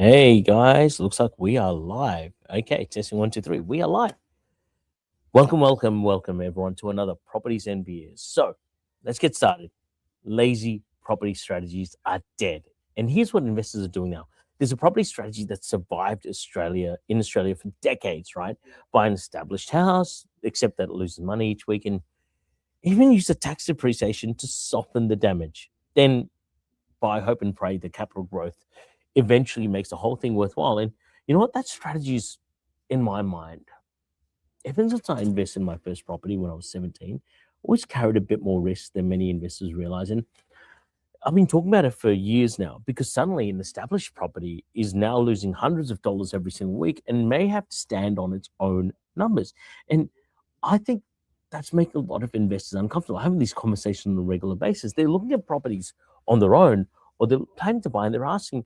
Hey guys, looks like we are live. Okay, testing one, two, three. We are live. Welcome everyone to another Properties and Beers. So let's get started. Lazy property strategies are dead. And here's what investors are doing now. There's a property strategy that survived Australia for decades, right? Buy an established house, accept that it loses money each week, and even use the tax depreciation to soften the damage. Then buy, hope, and pray the capital growth eventually makes the whole thing worthwhile. And you know what? That strategy is in my mind. Ever since I invested in my first property when I was 17, always carried a bit more risk than many investors realize. And I've been talking about it for years now because suddenly an established property is now losing hundreds of dollars every single week and may have to stand on its own numbers. And I think that's making a lot of investors uncomfortable. Having these conversations on a regular basis. They're looking at properties on their own or they're planning to buy and they're asking,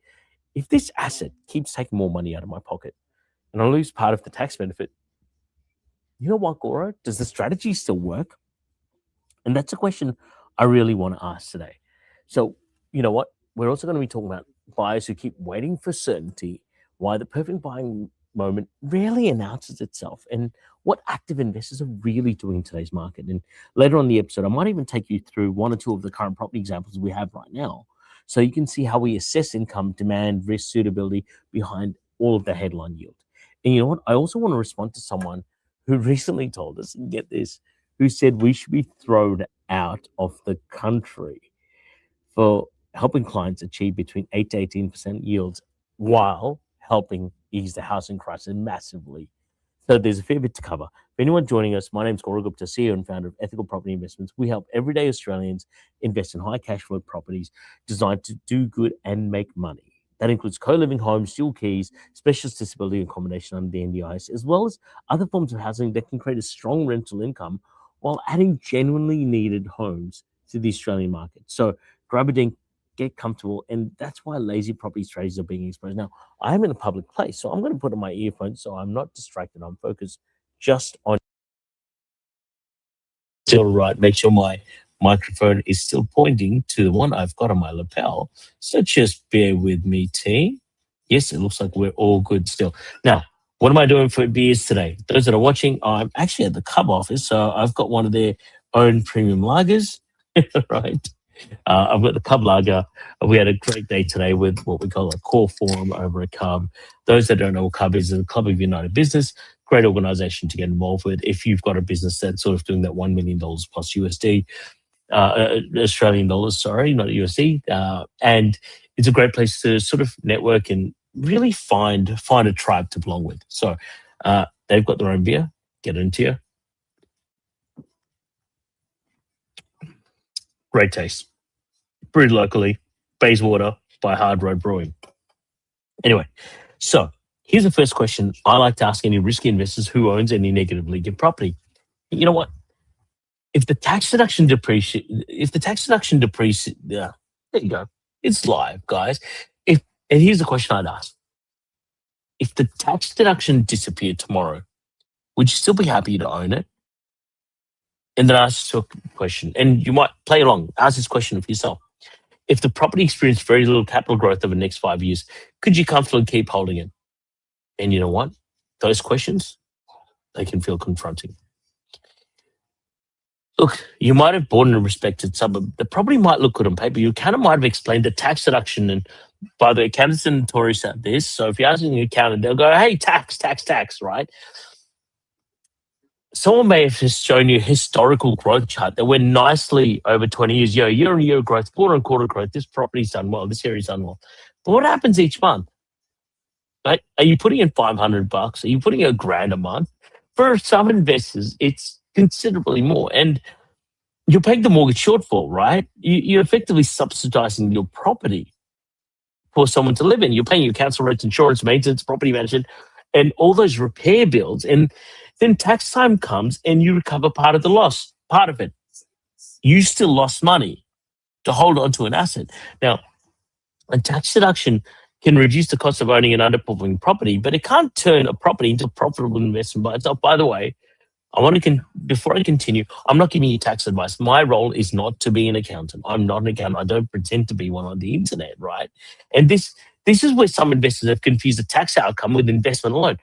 if this asset keeps taking more money out of my pocket and I lose part of the tax benefit, you know what, Goro? Does the strategy still work? And that's a question I really want to ask today. So, you know what? We're also going to be talking about buyers who keep waiting for certainty, why the perfect buying moment rarely announces itself, and what active investors are really doing in today's market. And later on in the episode, I might even take you through one or two of the current property examples we have right now. So you can see how we assess income, demand, risk, suitability behind all of the headline yield. And you know what? I also want to respond to someone who recently told us, and get this, who said we should be thrown out of the country for helping clients achieve between 8 to 18% yields while helping ease the housing crisis massively. So there's a fair bit to cover. For anyone joining us, my name is Gaurav Gupta, CEO and founder of Ethical Property Investments. We help everyday Australians invest in high cash flow properties designed to do good and make money. That includes co-living homes, dual keys, specialist disability accommodation under the NDIS, as well as other forms of housing that can create a strong rental income while adding genuinely needed homes to the Australian market. So grab a drink, get comfortable, and that's why lazy property strategies are being exposed. Now, I'm in a public place, so I'm going to put on my earphones so I'm not distracted. I'm focused just on still right. Make sure my microphone is still pointing to the one I've got on my lapel. So just bear with me, team. Yes, it looks like we're all good still. Now, what am I doing for beers today? Those that are watching, I'm actually at the Cub office, so I've got one of their own premium lagers, right? I've got the Cub Lager. We had a great day today with what we call a core forum over at Cub. Those that don't know what Cub is, the Club of United Business, great organization to get involved with. If you've got a business that's sort of doing that $1 million plus USD, Australian dollars, sorry, not USD. And it's a great place to sort of network and really find a tribe to belong with. So they've got their own beer. Get it into you. Great taste. Brewed locally, Bayswater by Hard Road Brewing. Anyway, so here's the first question I like to ask any risky investors who owns any negatively geared property. You know what? If the tax deduction there you go. It's live, guys. And here's the question I'd ask. If the tax deduction disappeared tomorrow, would you still be happy to own it? And then ask a question, and you might play along, ask this question of yourself. If the property experienced very little capital growth over the next 5 years, could you comfortably keep holding it? And you know what? Those questions, they can feel confronting. Look, you might have bought in a respected suburb. The property might look good on paper. You kind of might have explained the tax deduction. And by the way, accountants are notorious at this. So if you're asking an accountant, they'll go, hey, tax, right? Someone may have just shown you a historical growth chart that went nicely over 20 years. Year-on-year growth, quarter-on-quarter growth. This property's done well. This area's done well. But what happens each month? Right? Are you putting in $500? Are you putting $1,000 a month? For some investors, it's considerably more. And you're paying the mortgage shortfall, right? You're effectively subsidizing your property for someone to live in. You're paying your council rates, insurance, maintenance, property management, and all those repair bills. And then tax time comes and you recover part of the loss, part of it. You still lost money to hold on to an asset. Now, a tax deduction can reduce the cost of owning an underperforming property, but it can't turn a property into a profitable investment by itself. By the way, before I continue, I'm not giving you tax advice. My role is not to be an accountant. I'm not an accountant. I don't pretend to be one on the internet, right? And this This is where some investors have confused the tax outcome with investment alone.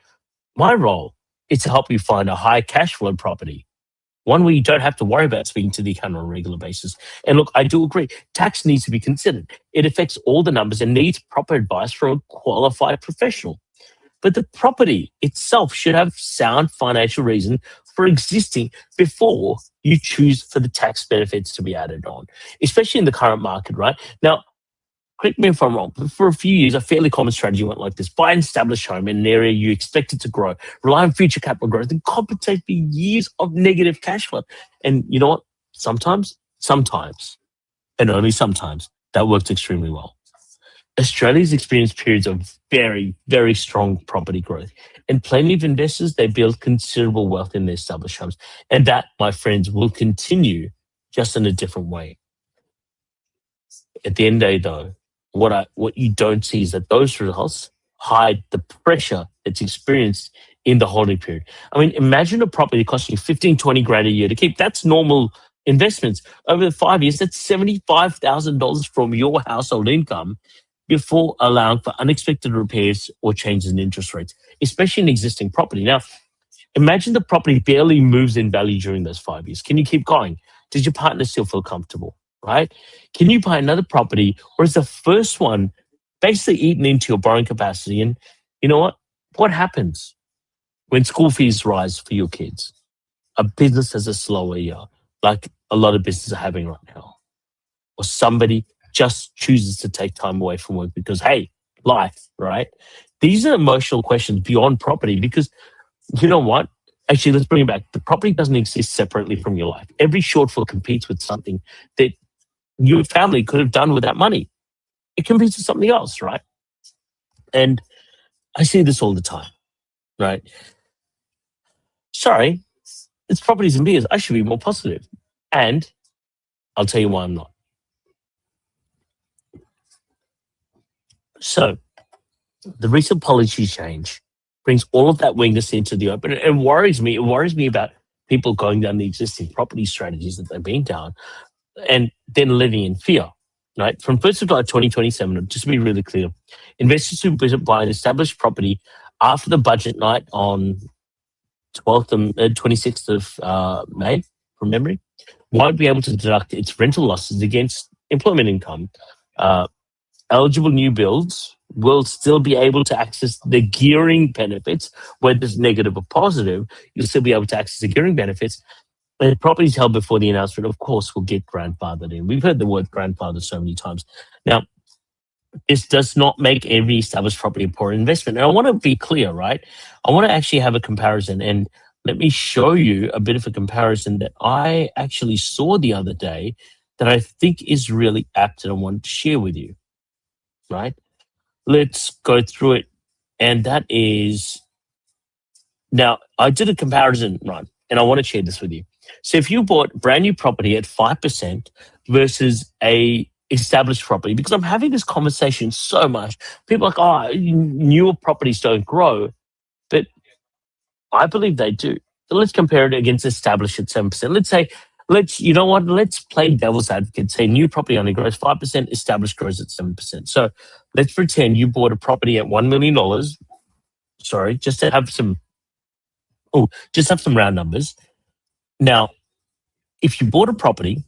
My role is to help you find a high cash flow property, one where you don't have to worry about speaking to the accountant on a regular basis. And look, I do agree, tax needs to be considered. It affects all the numbers and needs proper advice from a qualified professional. But the property itself should have sound financial reason for existing before you choose for the tax benefits to be added on, especially in the current market, right? Now, correct me if I'm wrong, but for a few years, a fairly common strategy went like this: buy an established home in an area you expect it to grow, rely on future capital growth, and compensate for years of negative cash flow. And you know what? Sometimes, and only sometimes, that works extremely well. Australia's experienced periods of very, very strong property growth, and plenty of investors, they build considerable wealth in their established homes. And that, my friends, will continue, just in a different way. At the end of the day, though, what you don't see is that those results hide the pressure that's experienced in the holding period. I mean, imagine a property costing you 15, 20 grand a year to keep. That's normal investments. Over the 5 years, that's $75,000 from your household income before allowing for unexpected repairs or changes in interest rates, especially in existing property. Now, imagine the property barely moves in value during those 5 years. Can you keep going? Does your partner still feel comfortable? Right? Can you buy another property, or is the first one basically eaten into your borrowing capacity? And you know what? What happens when school fees rise for your kids? A business has a slower year, like a lot of businesses are having right now, or somebody just chooses to take time away from work because, hey, life, right? These are emotional questions beyond property because you know what? Actually, let's bring it back. The property doesn't exist separately from your life. Every shortfall competes with something that your family could have done with that money. It competes with something else, right? And I see this all the time, right? Sorry, it's properties and beers. I should be more positive. And I'll tell you why I'm not. So the recent policy change brings all of that weakness into the open. It worries me. It worries me about people going down the existing property strategies that they've been down and then living in fear. Right? From 1st of July 2027, just to be really clear, investors who buy an established property after the budget night on 12th and 26th of May, from memory, won't be able to deduct its rental losses against employment income. Uh, Eligible new builds will still be able to access the gearing benefits, whether it's negative or positive. You'll still be able to access the gearing benefits. And properties held before the announcement, of course, will get grandfathered in. We've heard the word grandfather so many times. Now, this does not make every established property a poor investment. And I want to be clear, right? I want to actually have a comparison. And let me show you a bit of a comparison that I actually saw the other day that I think is really apt and I want to share with you, right? Let's go through it. And that is, now I did a comparison run and I want to share this with you. So if you bought brand new property at 5% versus a established property, because I'm having this conversation so much, people are like, oh, newer properties don't grow, but I believe they do. So let's compare it against established at 7%. You know what, let's play devil's advocate, say new property only grows 5%, established grows at 7%. So let's pretend you bought a property at $1 million. Sorry, just have some round numbers. Now, if you bought a property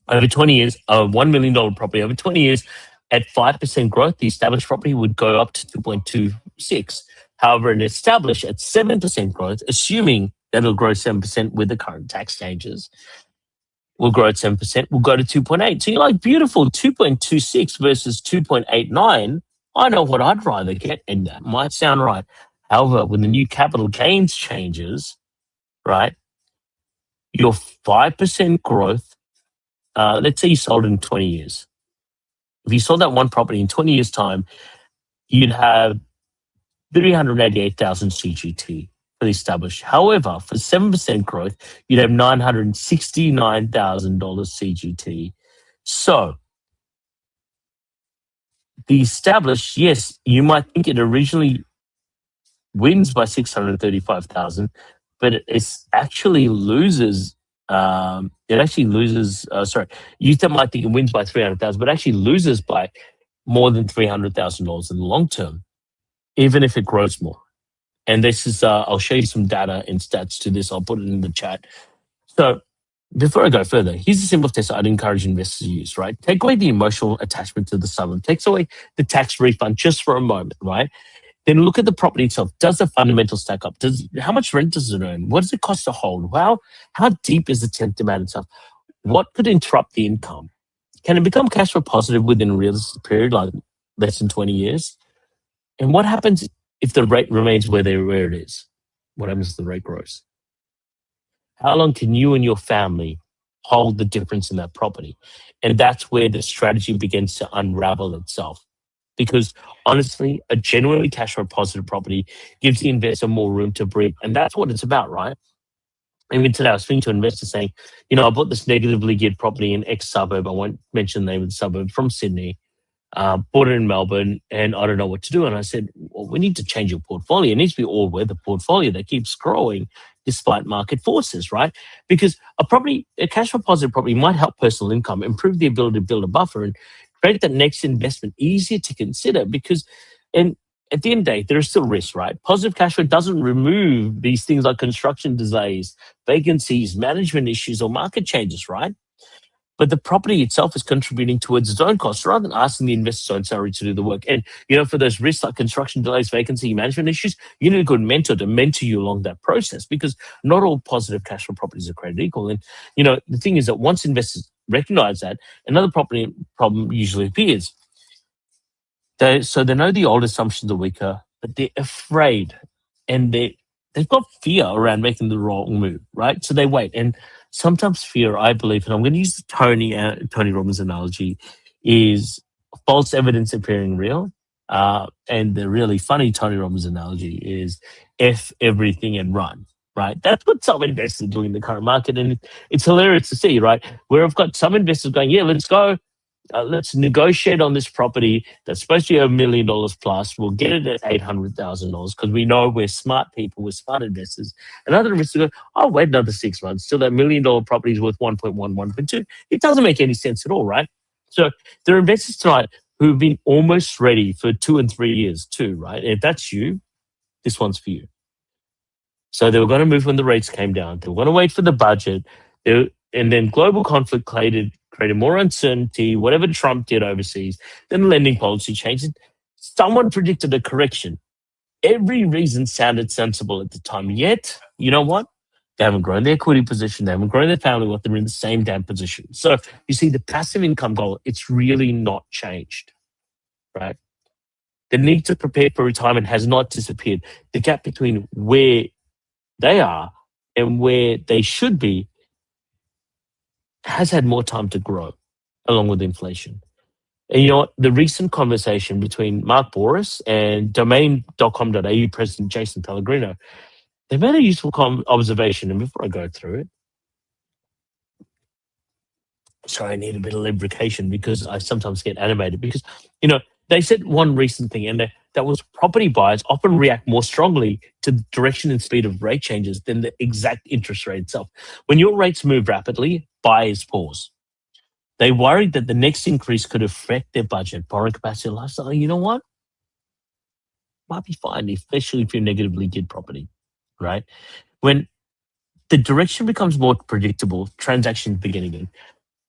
over 20 years, a $1 million property over 20 years at 5% growth, the established property would go up to 2.26. However, an established at 7% growth, assuming that it'll grow 7% with the current tax changes, will grow at 7%, will go to 2.8. So you're like, beautiful, 2.26 versus 2.89. I know what I'd rather get, and that might sound right. However, when the new capital gains changes, right, your 5% growth, let's say you sold in 20 years. If you sold that one property in 20 years' time, you'd have 388,000 CGT for the established. However, for 7% growth, you'd have $969,000 CGT. So the established, yes, you might think it originally wins by 635,000, but it actually loses. Sorry, you might think it wins by 300,000, but actually loses by more than $300,000 in the long term, even if it grows more. And this is, I'll show you some data and stats to this. I'll put it in the chat. So before I go further, here's a simple test I'd encourage investors to use, right? Take away the emotional attachment to the suburb, takes away the tax refund just for a moment, right? Then look at the property itself. Does the fundamental stack up? How much rent does it earn? What does it cost to hold? How deep is the tenant demand itself? What could interrupt the income? Can it become cash flow positive within a realistic period, like less than 20 years? And what happens if the rate remains where it is? What happens if the rate grows? How long can you and your family hold the difference in that property? And that's where the strategy begins to unravel itself. Because honestly, a genuinely cash flow positive property gives the investor more room to breathe. And that's what it's about, right? Even today, I was speaking to an investor saying, I bought this negatively geared property in X suburb. I won't mention the name of the suburb, from Sydney. Bought it in Melbourne, and I don't know what to do. And I said, well, we need to change your portfolio. It needs to be all weather portfolio that keeps growing despite market forces, right? Because a cash flow positive property might help personal income, improve the ability to build a buffer, and create that next investment easier to consider. Because, and at the end of the day, there is still risk, right? Positive cash flow doesn't remove these things like construction delays, vacancies, management issues, or market changes, right? But the property itself is contributing towards its own costs rather than asking the investor's own salary to do the work. And, for those risks like construction delays, vacancy, management issues, you need a good mentor to mentor you along that process, because not all positive cash flow properties are created equal. And, the thing is that once investors recognize that, another property problem usually appears. So they know the old assumptions are weaker, but they're afraid, and they've got fear around making the wrong move, right? So they wait. And sometimes fear, I believe, and I'm going to use the Tony Robbins analogy, is false evidence appearing real. And the really funny Tony Robbins analogy is F everything and run, right? That's what some investors do in the current market. And it's hilarious to see, right? Where I've got some investors going, yeah, let's go. Let's negotiate on this property that's supposed to be $1 million plus. We'll get it at $800,000 because we know we're smart people, we're smart investors. And other investors go, oh, wait another 6 months. Still that $1 million property is worth 1.1, 1.2. It doesn't make any sense at all, right? So there are investors tonight who've been almost ready for 2 and 3 years too, right? And if that's you, this one's for you. So they were going to move when the rates came down. They were going to wait for the budget. And then global conflict created more uncertainty, whatever Trump did overseas. Then lending policy changed. Someone predicted a correction. Every reason sounded sensible at the time. Yet, you know what? They haven't grown their equity position. They haven't grown their family wealth. They're in the same damn position. So you see, the passive income goal, it's really not changed, right? The need to prepare for retirement has not disappeared. The gap between where they are and where they should be has had more time to grow along with inflation. And you know what? The recent conversation between Mark Boris and domain.com.au president Jason Pellegrino, they made a useful observation. And before I go through it, sorry, I need a bit of lubrication because I sometimes get animated because, they said one recent thing, and that was property buyers often react more strongly to the direction and speed of rate changes than the exact interest rate itself. When your rates move rapidly, buyers pause. They worried that the next increase could affect their budget, borrowing capacity, and lifestyle. You know what? Might be fine, especially if you're negatively geared property, right? When the direction becomes more predictable, transactions begin again.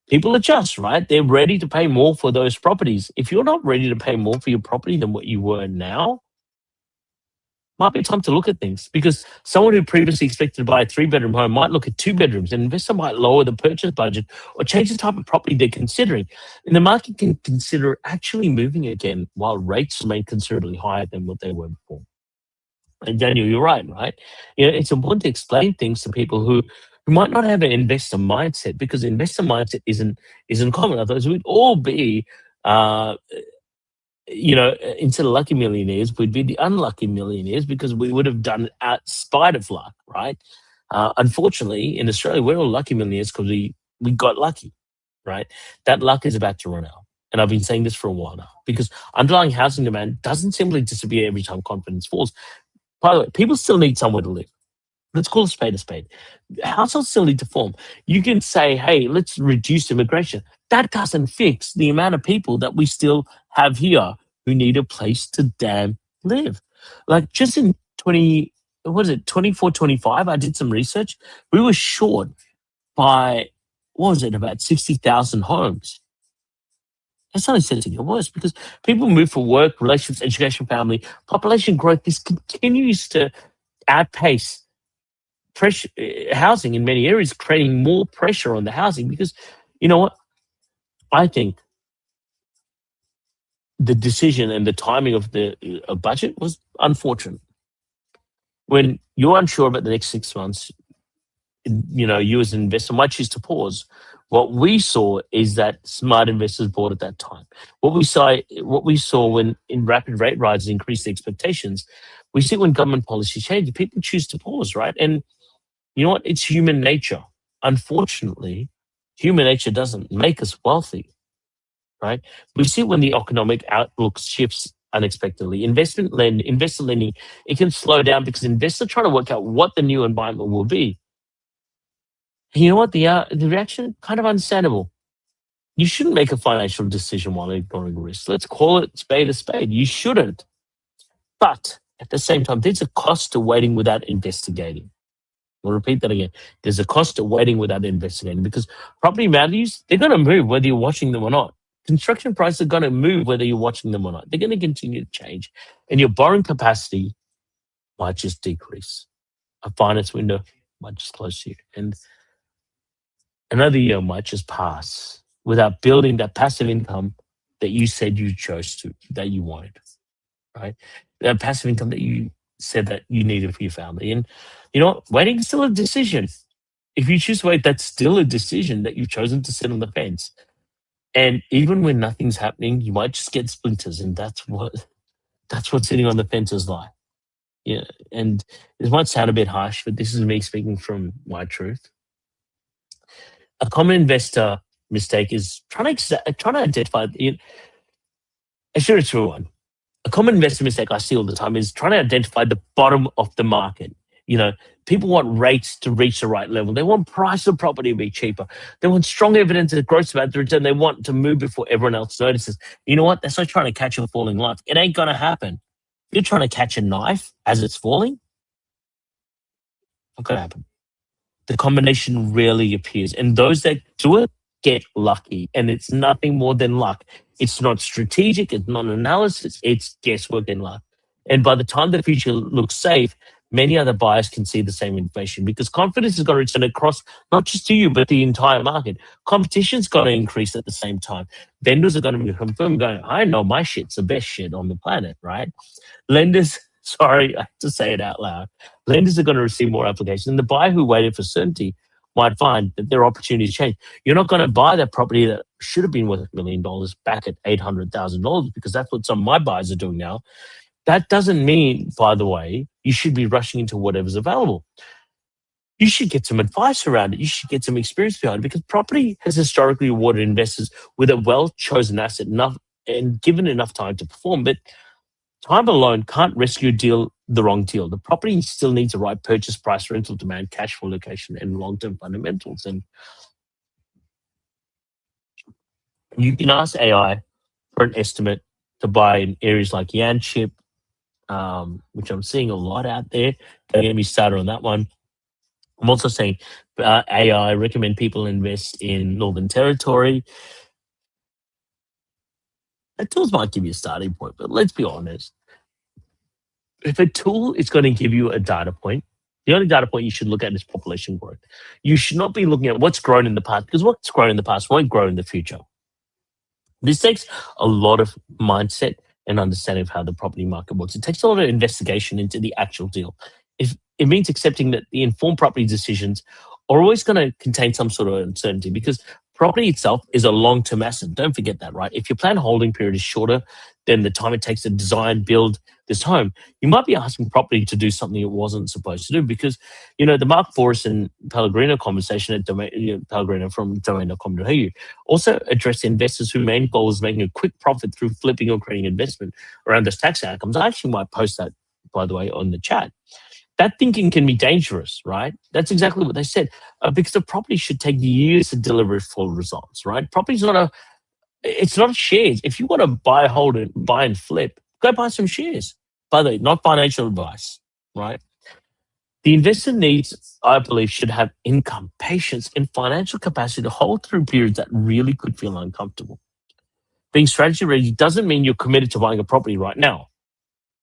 People adjust, right? They're ready to pay more for those properties. If you're not ready to pay more for your property than what you were now, might be time to look at things, because someone who previously expected to buy a 3-bedroom home might look at 2 bedrooms. An investor might lower the purchase budget or change the type of property they're considering. And the market can consider actually moving again while rates remain considerably higher than what they were before. And Daniel, you're right? It's important to explain things to people who might not have an investor mindset, because investor mindset isn't common. Otherwise, we'd all be instead of lucky millionaires, we'd be the unlucky millionaires, because we would have done it out spite of luck, right? Unfortunately, in Australia, we're all lucky millionaires because we got lucky, right? That luck is about to run out. And I've been saying this for a while now, because underlying housing demand doesn't simply disappear every time confidence falls. By the way, people still need somewhere to live. Let's call a spade a spade. Households still need to form. You can say, hey, let's reduce immigration. That doesn't fix the amount of people that we still have here who need a place to damn live. Like just in 20, what is it, 24, 25, I did some research. We were short by, what was it, about 60,000 homes. That's not necessarily get worse because people move for work, relationships, education, family, population growth. This continues to outpace pressure, housing in many areas, creating more pressure on the housing because, you know what, I think the decision and the timing of the budget was unfortunate. When you're unsure about the next 6 months, you know, you as an investor might choose to pause. What we saw is that smart investors bought at that time. What we saw when in rapid rate rises increased expectations, we see when government policy changes, people choose to pause, right? And you know what? It's human nature. Unfortunately, human nature doesn't make us wealthy, right? We see when the economic outlook shifts unexpectedly. Investor lending, it can slow down because investors are trying to work out what the new environment will be. And you know what? The reaction kind of understandable. You shouldn't make a financial decision while ignoring risk. Let's call it spade a spade. You shouldn't. But at the same time, there's a cost to waiting without investigating. I'll repeat that again. There's a cost to waiting without investigating because property values, they're going to move whether you're watching them or not. Construction prices are going to move whether you're watching them or not. They're going to continue to change. And your borrowing capacity might just decrease. A finance window might just close to you. And another year might just pass without building that passive income that you said you chose to, that you wanted, right? That passive income that you said that you needed for your family. And you know what? Waiting is still a decision. If you choose to wait, that's still a decision that you've chosen to sit on the fence. And even when nothing's happening, you might just get splinters, and that's what sitting on the fence is like. Yeah, and this might sound a bit harsh, but this is me speaking from my truth. A common investor mistake is trying to identify. I sure it's true one. A common investor mistake I see all the time is trying to identify the bottom of the market. You know, people want rates to reach the right level. They want price of property to be cheaper. They want strong evidence that growth's about to return. They want to move before everyone else notices. You know what? That's like trying to catch a falling knife. It ain't gonna happen. You're trying to catch a knife as it's falling. Not gonna happen. The combination rarely appears. And those that do it get lucky. And it's nothing more than luck. It's not strategic, it's not analysis, it's guesswork and luck. And by the time the future looks safe, many other buyers can see the same information because confidence is going to return across not just to you, but the entire market. Competition's going to increase at the same time. Vendors are going to be confirmed going, I know my shit's the best shit on the planet, right? Lenders, sorry, I have to say it out loud. Lenders are going to receive more applications. And the buyer who waited for certainty might find that there are opportunities to change. You're not going to buy that property that should have been worth $1 million back at $800,000 because that's what some of my buyers are doing now. That doesn't mean, by the way, you should be rushing into whatever's available. You should get some advice around it. You should get some experience behind it because property has historically rewarded investors with a well-chosen asset enough and given enough time to perform. But time alone can't rescue the wrong deal. The property still needs the right purchase price, rental demand, cash flow location, and long-term fundamentals. And you can ask AI for an estimate to buy in areas like Yanchip, which I'm seeing a lot out there. Don't get me started on that one. I'm also saying AI recommend people invest in Northern Territory. The tools might give you a starting point, but let's be honest. If a tool is going to give you a data point, the only data point you should look at is population growth. You should not be looking at what's grown in the past because what's grown in the past won't grow in the future. This takes a lot of mindset and understanding of how the property market works. It takes a lot of investigation into the actual deal. If it means accepting that the informed property decisions are always going to contain some sort of uncertainty because property itself is a long-term asset. Don't forget that, right? If your planned holding period is shorter than the time it takes to design, build this home, you might be asking property to do something it wasn't supposed to do because, you know, the Mark Forrest and Pellegrino conversation at Domain, Pellegrino from domain.com.au also addressed investors whose main goal is making a quick profit through flipping or creating investment around those tax outcomes. I actually might post that, by the way, on the chat. That thinking can be dangerous, right? That's exactly what they said. Because the property should take years to deliver full results, right? Property's not a, it's not shares. If you want to buy, hold, and buy and flip, go buy some shares. By the way, not financial advice, right? The investor needs, I believe, should have income, patience, and financial capacity to hold through periods that really could feel uncomfortable. Being strategy ready doesn't mean you're committed to buying a property right now.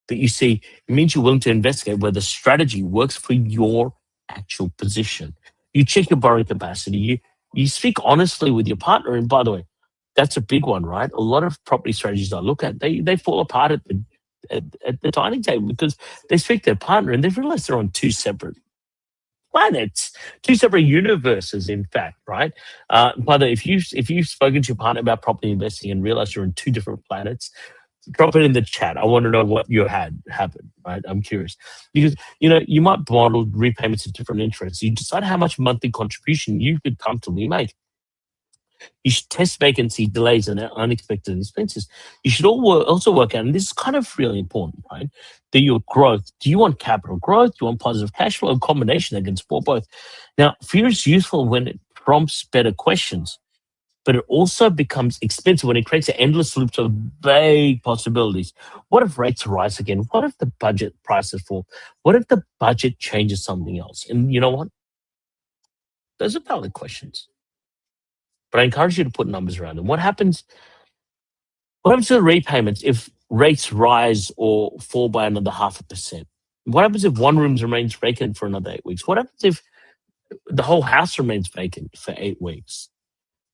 But you see, it means you're willing to investigate whether the strategy works for your actual position. You check your borrowing capacity. You speak honestly with your partner. And by the way, that's a big one, right? A lot of property strategies I look at, they fall apart at the dining table because they speak to their partner and they realize they're on two separate planets, two separate universes, in fact, right? By the way, if you've spoken to your partner about property investing and realized you're on two different planets, drop it in the chat. I want to know what you had happen, right? I'm curious because you might model repayments at different interests. You decide how much monthly contribution you could comfortably make. You should test vacancy, delays, and unexpected expenses. You should also work out, and this is kind of really important, right? That your growth. Do you want capital growth? Do you want positive cash flow? A combination that can support both. Now, fear is useful when it prompts better questions, but it also becomes expensive when it creates an endless loops of vague possibilities. What if rates rise again? What if the budget prices fall? What if the budget changes something else? And you know what? Those are valid questions. But I encourage you to put numbers around them. What happens to the repayments if rates rise or fall by another 0.5%? What happens if one room remains vacant for another 8 weeks? What happens if the whole house remains vacant for 8 weeks?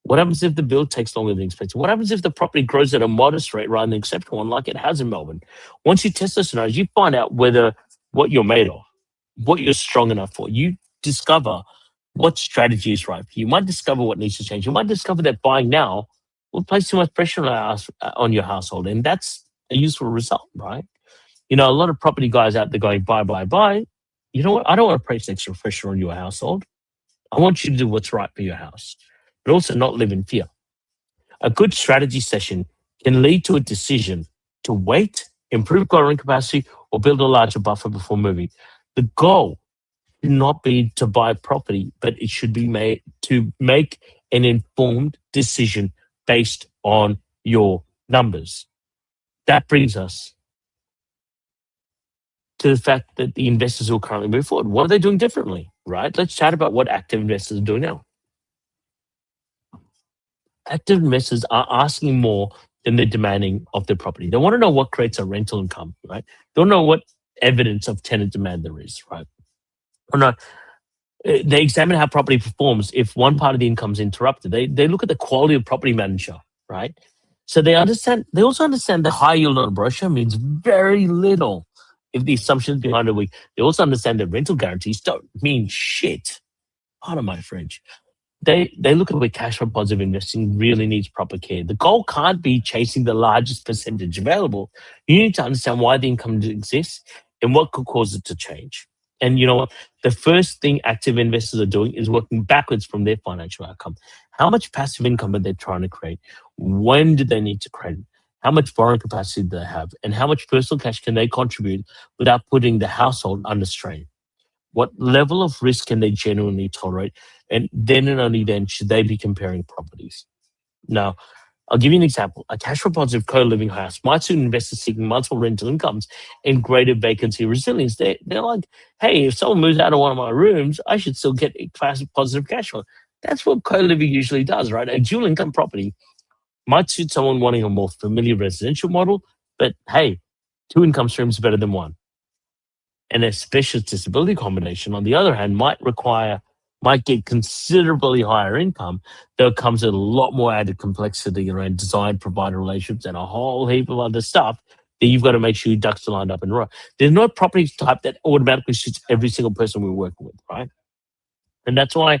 What happens if the build takes longer than expected? What happens if the property grows at a modest rate rather than an exceptional one, like it has in Melbourne? Once you test those scenarios, you find out whether what you're made of, what you're strong enough for. You discover what strategy is right for you. You might discover what needs to change. You might discover that buying now will place too much pressure on your household, and that's a useful result, right? A lot of property guys out there going buy, buy, buy. You know what? I don't want to place extra pressure on your household. I want you to do what's right for your house, but also not live in fear. A good strategy session can lead to a decision to wait, improve borrowing capacity, or build a larger buffer before moving. The goal should not be to buy property, but it should be made to make an informed decision based on your numbers. That brings us to the fact that the investors who are currently moving forward, what are they doing differently, right? Let's chat about what active investors are doing now. Active investors are asking more than they're demanding of their property. They want to know what creates a rental income, right? They don't know what evidence of tenant demand there is, right? Or not. They examine how property performs if one part of the income is interrupted. They look at the quality of property manager, right? So they understand. They also understand that high yield on a brochure means very little if the assumptions behind it are weak. They also understand that rental guarantees don't mean shit. Pardon my French. They look at where cash flow positive investing really needs proper care. The goal can't be chasing the largest percentage available. You need to understand why the income exists and what could cause it to change. And you know what? The first thing active investors are doing is working backwards from their financial outcome. How much passive income are they trying to create? When do they need to create it? How much borrowing capacity do they have? And how much personal cash can they contribute without putting the household under strain? What level of risk can they genuinely tolerate? And then and only then should they be comparing properties. Now, I'll give you an example. A cash flow positive co-living house might suit investors seeking multiple rental incomes and greater vacancy resilience. They're like, hey, if someone moves out of one of my rooms, I should still get a positive cash flow. That's what co-living usually does, right? A dual income property might suit someone wanting a more familiar residential model, but hey, two income streams are better than one. And a specialist disability combination, on the other hand, might get considerably higher income, though it comes with a lot more added complexity around design, provider relationships, and a whole heap of other stuff that you've got to make sure your ducks are lined up in a row. There's no property type that automatically suits every single person we're working with, right? And that's why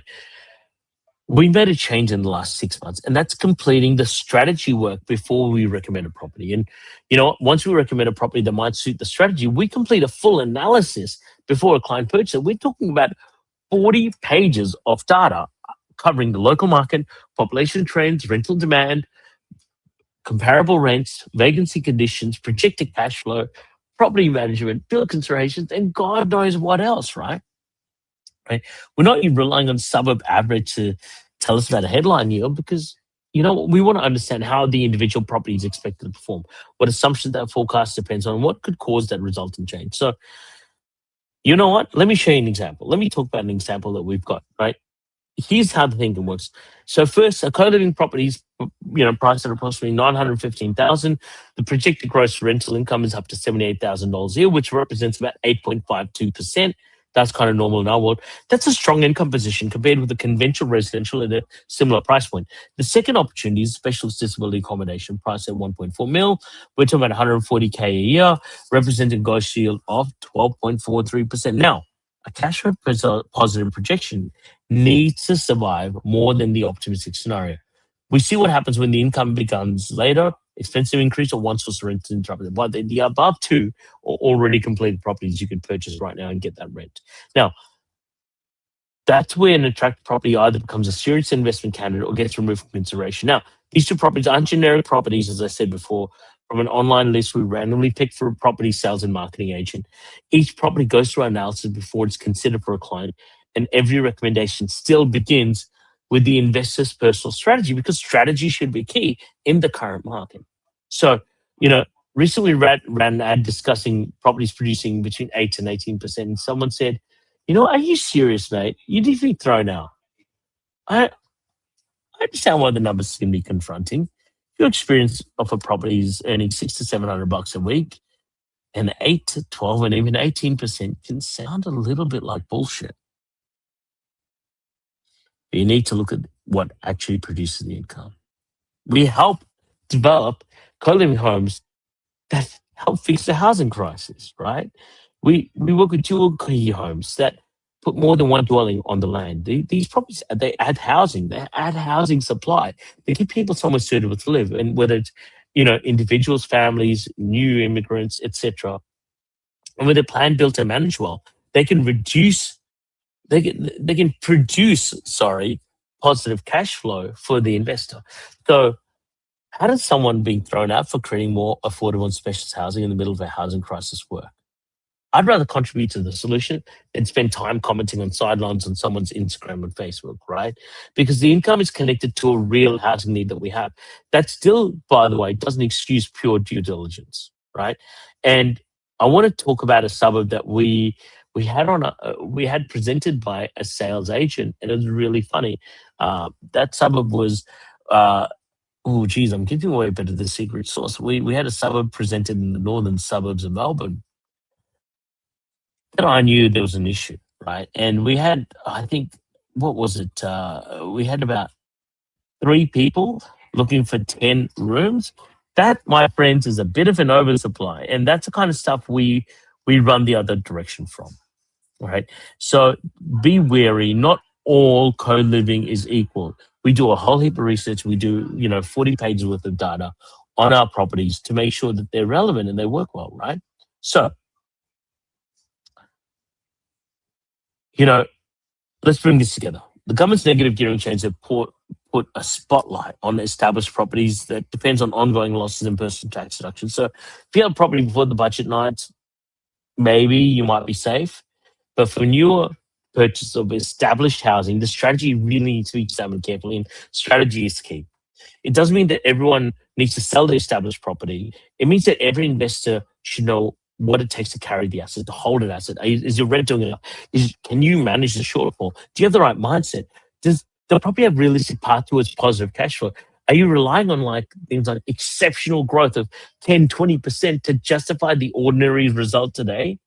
we made a change in the last 6 months, and that's completing the strategy work before we recommend a property. And once we recommend a property that might suit the strategy, we complete a full analysis before a client purchases. We're talking about 40 pages of data covering the local market, population trends, rental demand, comparable rents, vacancy conditions, projected cash flow, property management, field considerations, and God knows what else, right? Right? We're not even relying on suburb average to tell us about a headline yield because we want to understand how the individual property is expected to perform. What assumptions that forecast depends on, what could cause that resultant change. So, you know what? Let me show you an example. Let me talk about an example that we've got, right? Here's how the thinking works. So first, a co-living property is, priced at approximately 915,000. The projected gross rental income is up to $78,000 a year, which represents about 8.52%. That's kind of normal in our world. That's a strong income position compared with the conventional residential at a similar price point. The second opportunity is specialist disability accommodation, priced at 1.4 mil. We're talking about 140K a year, representing a gross yield of 12.43%. Now, a cash flow positive projection needs to survive more than the optimistic scenario. We see what happens when the income becomes later, expensive increase, or one source of rent is interrupted. But the above two are already completed properties you can purchase right now and get that rent. Now, that's where an attractive property either becomes a serious investment candidate or gets removed from consideration. Now, these two properties aren't generic properties, as I said before. From an online list, we randomly pick for a property sales and marketing agent. Each property goes through our analysis before it's considered for a client, and every recommendation still begins with the investor's personal strategy because strategy should be key in the current market. So, you know, recently ran an ad discussing properties producing between 8 and 18%, and someone said, are you serious, mate? You need to be thrown out. I understand why the numbers can be confronting. Your experience of a property is earning $600 to $700 a week, and 8 to 12 and even 18% can sound a little bit like bullshit. You need to look at what actually produces the income. We help develop co-living homes that help fix the housing crisis, right? We work with dual key homes that put more than one dwelling on the land. These properties, they add housing, supply. They give people somewhere suitable to live, and whether it's individuals, families, new immigrants, etc. And with a plan built to manage well, they can reduce, they can produce, positive cash flow for the investor. So how does someone being thrown out for creating more affordable and specialist housing in the middle of a housing crisis work? I'd rather contribute to the solution than spend time commenting on sidelines on someone's Instagram and Facebook, right? Because the income is connected to a real housing need that we have. That still, by the way, doesn't excuse pure due diligence, right? And I want to talk about a suburb that we had presented by a sales agent, and it was really funny. That suburb was. Oh, geez, I'm giving away a bit of the secret sauce. We had a suburb presented in the northern suburbs of Melbourne that I knew there was an issue, right? And we had, I think, what was it? We had about 3 people looking for 10 rooms. That, my friends, is a bit of an oversupply, and that's the kind of stuff we run the other direction from. All right. So be wary. Not all co-living is equal. We do a whole heap of research. We do, 40 pages worth of data on our properties to make sure that they're relevant and they work well, right? So, let's bring this together. The government's negative gearing change have put a spotlight on established properties that depends on ongoing losses and personal tax deductions. So if you have a property before the budget night, maybe you might be safe. But for newer purchase of established housing, the strategy really needs to be examined carefully, and strategy is key. It doesn't mean that everyone needs to sell the established property. It means that every investor should know what it takes to carry the asset, to hold an asset. Is your rent doing enough? Can you manage the shortfall? Do you have the right mindset? Does the property have realistic path towards positive cash flow? Are you relying on things like exceptional growth of 10, 20% to justify the ordinary result today?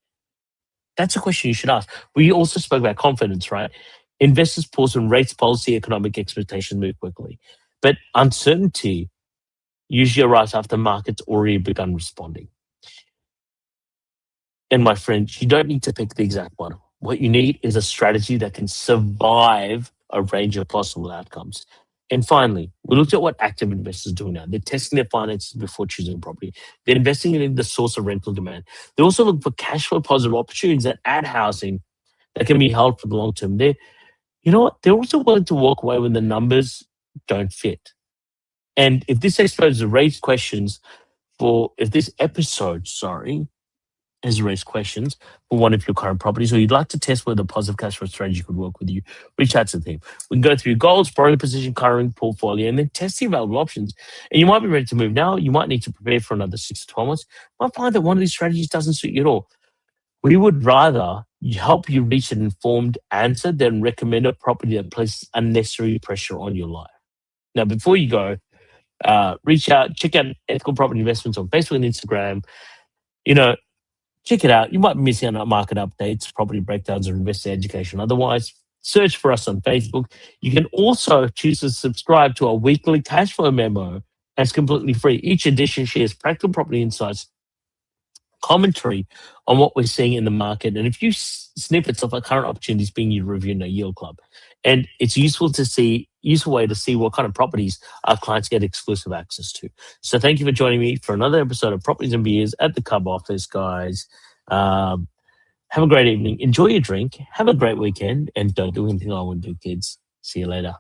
That's a question you should ask. We also spoke about confidence, right? Investors pause when rates, policy, economic expectations move quickly. But uncertainty usually arrives after markets already begun responding. And my friends, you don't need to pick the exact one. What you need is a strategy that can survive a range of possible outcomes. And finally, we looked at what active investors do now. They're testing their finances before choosing a property. They're investing in the source of rental demand. They also look for cash flow positive opportunities that add housing that can be held for the long term. They're also willing to walk away when the numbers don't fit. And if this exposes raised questions if this episode, has raised questions for one of your current properties, or you'd like to test whether a positive cash flow strategy could work with you, reach out to the team. We can go through your goals, borrowing position, current portfolio, and then test the available options. And you might be ready to move now. You might need to prepare for another 6 to 12 months. You might find that one of these strategies doesn't suit you at all. We would rather help you reach an informed answer than recommend a property that places unnecessary pressure on your life. Now, before you go, reach out, check out Ethical Property Investments on Facebook and Instagram. You know, check it out. You might be missing out on market updates, property breakdowns, or investor education. Otherwise, search for us on Facebook. You can also choose to subscribe to our weekly cash flow memo. That's completely free. Each edition shares practical property insights, commentary on what we're seeing in the market, and a few snippets of our current opportunities being reviewed in a yield club. And it's useful way to see what kind of properties our clients get exclusive access to. So thank you for joining me for another episode of Properties and Beers at the Cub Office, guys. Have a great evening. Enjoy your drink. Have a great weekend, and don't do anything I wouldn't do, kids. See you later.